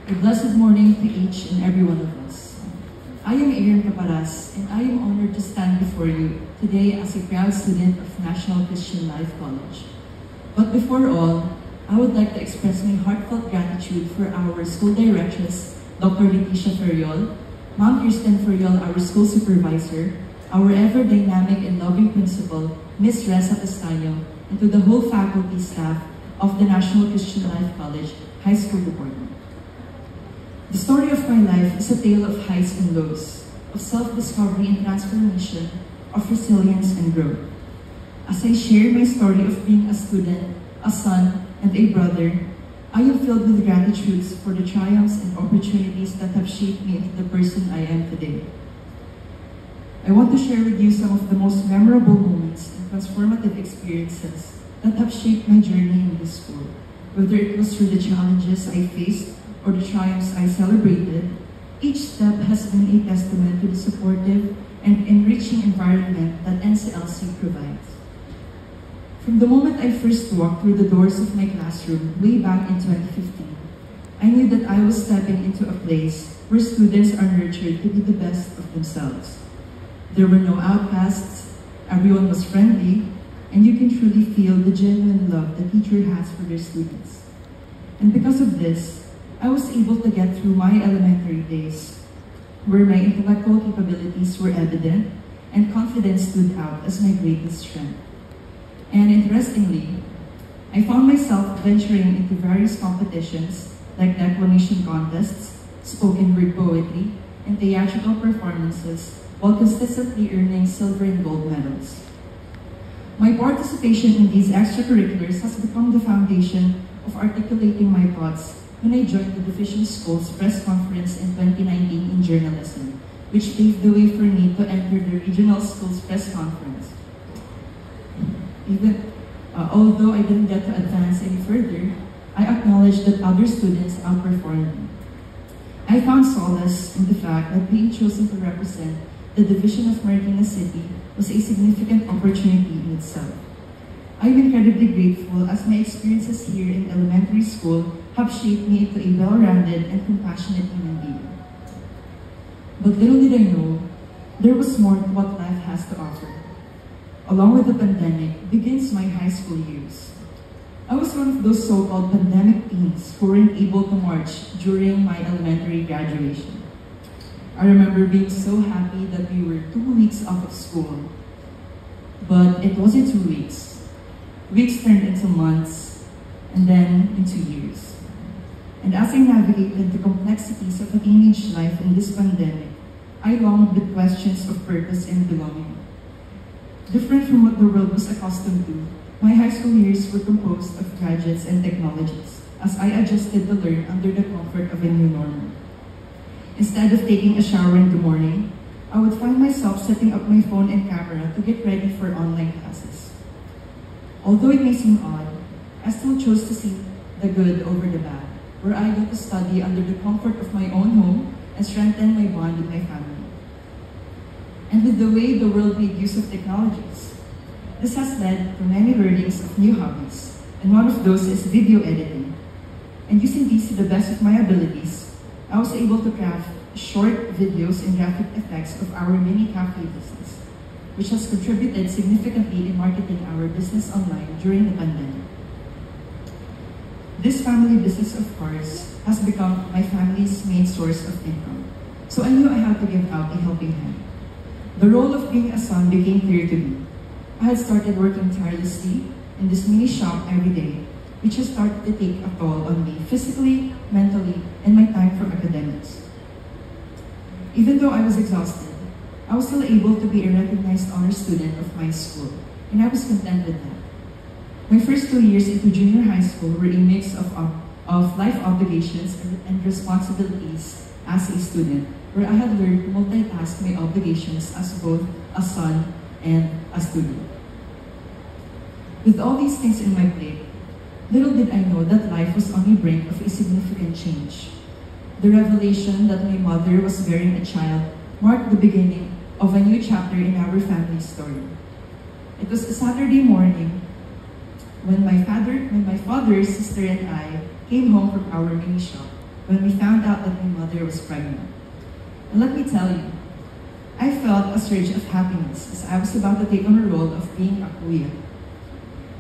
A blessed morning to each and every one of us. I am Aaron Caparas, and I am honored to stand before you today as a proud student of National Christian Life College. But before all, I would like to express my heartfelt gratitude for our school directress, Dr. Leticia Ferriol, Ma'am Kirsten Ferriol, our school supervisor, our ever-dynamic and loving principal, Ms. Reza Castaño, and to the whole faculty staff of the National Christian Life College High School Department. The story of my life is a tale of highs and lows, of self-discovery and transformation, of resilience and growth. As I share my story of being a student, a son, and a brother, I am filled with gratitude for the triumphs and opportunities that have shaped me into the person I am today. I want to share with you some of the most memorable moments and transformative experiences that have shaped my journey in this school, whether it was through the challenges I faced or the triumphs I celebrated. Each step has been a testament to the supportive and enriching environment that NCLC provides. From the moment I first walked through the doors of my classroom way back in 2015, I knew that I was stepping into a place where students are nurtured to be the best of themselves. There were no outcasts, everyone was friendly, and you can truly feel the genuine love the teacher has for their students. And because of this, I was able to get through my elementary days, where my intellectual capabilities were evident and confidence stood out as my greatest strength. And interestingly, I found myself venturing into various competitions like declamation contests, spoken word poetry, and theatrical performances, while consistently earning silver and gold medals. My participation in these extracurriculars has become the foundation of articulating my thoughts when I joined the Division School's press conference in 2019 in journalism, which paved the way for me to enter the regional school's press conference. Although I didn't get to advance any further, I acknowledged that other students outperformed me. I found solace in the fact that being chosen to represent the division of Marikina City was a significant opportunity in itself. I'm incredibly grateful as my experiences here in elementary school have shaped me into a well-rounded and compassionate human being. But little did I know, there was more to what life has to offer. Along with the pandemic begins my high school years. I was one of those so-called pandemic teens who weren't able to march during my elementary graduation. I remember being so happy that we were 2 weeks off of school. But it wasn't 2 weeks. Weeks turned into months, and then into years. And as I navigated the complexities of a teenage life in this pandemic, I longed with questions of purpose and belonging. Different from what the world was accustomed to, my high school years were composed of gadgets and technologies as I adjusted to learn under the comfort of a new normal. Instead of taking a shower in the morning, I would find myself setting up my phone and camera to get ready for online classes. Although it may seem odd, I still chose to see the good over the bad, where I got to study under the comfort of my own home and strengthen my bond with my family. And with the way the world made use of technologies, this has led to many learnings of new hobbies, and one of those is video editing. And using these to the best of my abilities, I was able to craft short videos and graphic effects of our mini cafe business, which has contributed significantly in marketing our business online during the pandemic. This family business, of course, has become my family's main source of income, so I knew I had to give out a helping hand. The role of being a son became clear to me. I had started working tirelessly in this mini shop every day, which has started to take a toll on me physically, mentally, and my time for academics. Even though I was exhausted, I was still able to be a recognized honor student of my school, and I was content with that. My first 2 years into junior high school were a mix of life obligations and responsibilities as a student, where I had learned to multitask my obligations as both a son and a student. With all these things in my plate, little did I know that life was on the brink of a significant change. The revelation that my mother was bearing a child marked the beginning of a new chapter in our family story. It was a Saturday morning when my father, sister, and I came home from our mini shop. when we found out that my mother was pregnant. And let me tell you, I felt a surge of happiness as I was about to take on the role of being a kuya.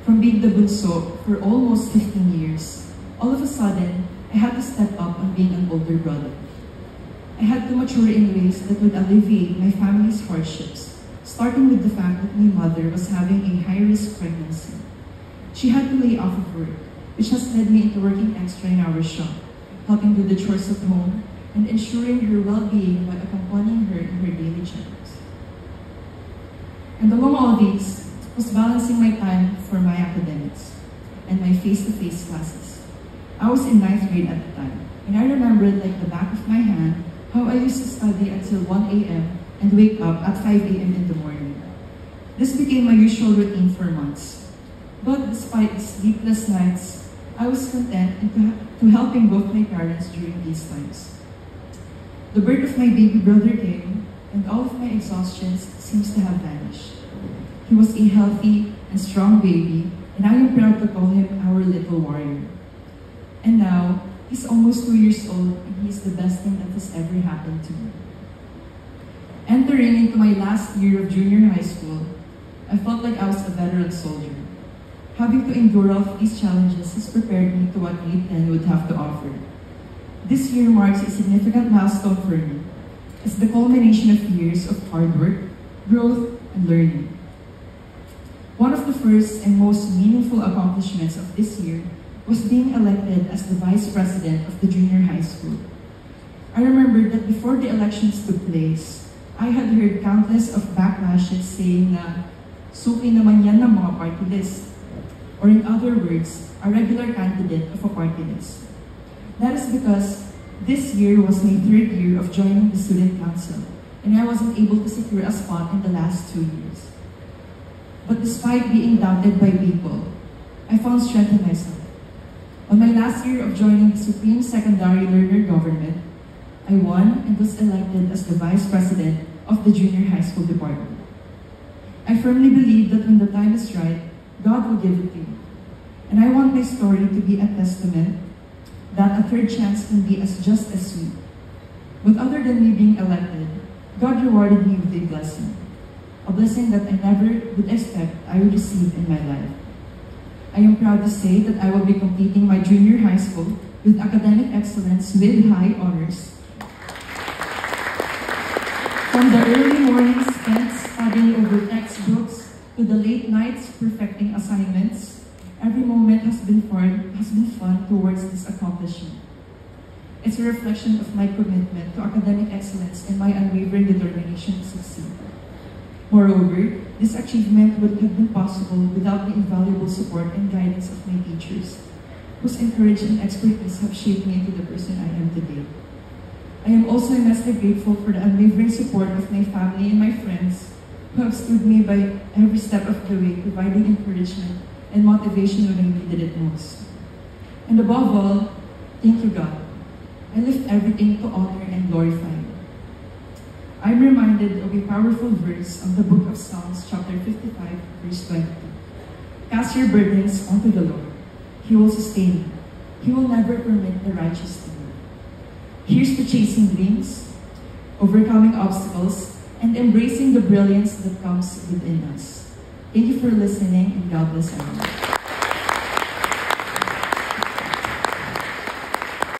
From being the bunso for almost 15 years, all of a sudden, I had to step up on being an older brother. I had to mature in ways that would alleviate my family's hardships, starting with the fact that my mother was having a high-risk pregnancy. She had to lay off of work, which has led me into working extra in our shop, helping do the chores at home, and ensuring her well-being while accompanying her in her daily checkups. And among all these, was balancing my time for my academics and my face-to-face classes. I was in 9th grade at the time, and I remembered like the back of my hand how I used to study until 1 a.m. and wake up at 5 a.m. in the morning. This became my usual routine for months. But despite the sleepless nights, I was content to helping both my parents during these times. The birth of my baby brother came, and all of my exhaustions seems to have vanished. He was a healthy and strong baby, and I am proud to call him our little warrior. And now, he's almost 2 years old, and he's the best thing that has ever happened to me. Entering into my last year of junior high school, I felt like I was a veteran soldier. Having to endure all of these challenges has prepared me to what grade 10 would have to offer. This year marks a significant milestone for me. It's the culmination of years of hard work, growth, and learning. One of the first and most meaningful accomplishments of this year was being elected as the Vice President of the junior high school. I remember that before the elections took place, I had heard countless of backlashes saying na, suki naman yan ng mga party list. Or in other words, a regular candidate of a party list. That is because this year was my 3rd year of joining the student council, and I wasn't able to secure a spot in the last 2 years. But despite being doubted by people, I found strength in myself. On my last year of joining the Supreme Secondary Learner Government, I won and was elected as the Vice President of the Junior High School Department. I firmly believe that when the time is right, God will give it to you. And I want my story to be a testament that a third chance can be just as sweet. But other than me being elected, God rewarded me with a blessing that I never would expect I would receive in my life. I am proud to say that I will be completing my junior high school with academic excellence with high honors. From the early mornings spent studying over textbooks to the late nights perfecting assignments, every moment has been fun towards this accomplishment. It's a reflection of my commitment to academic excellence and my unwavering determination to succeed. Moreover, this achievement would have been possible without the invaluable support and guidance of my teachers, whose encouragement and expertise have shaped me into the person I am today. I am also immensely grateful for the unwavering support of my family and my friends, who have stood me by every step of the way, providing encouragement and motivation when I needed it most. And above all, thank you, God. I lift everything to honor and glorify you. I'm reminded of a powerful verse of the book of Psalms, chapter 55, verse 22. Cast your burdens onto the Lord. He will sustain you. He will never permit the righteous to move. Here's to chasing dreams, overcoming obstacles, and embracing the brilliance that comes within us. Thank you for listening, and God bless everyone.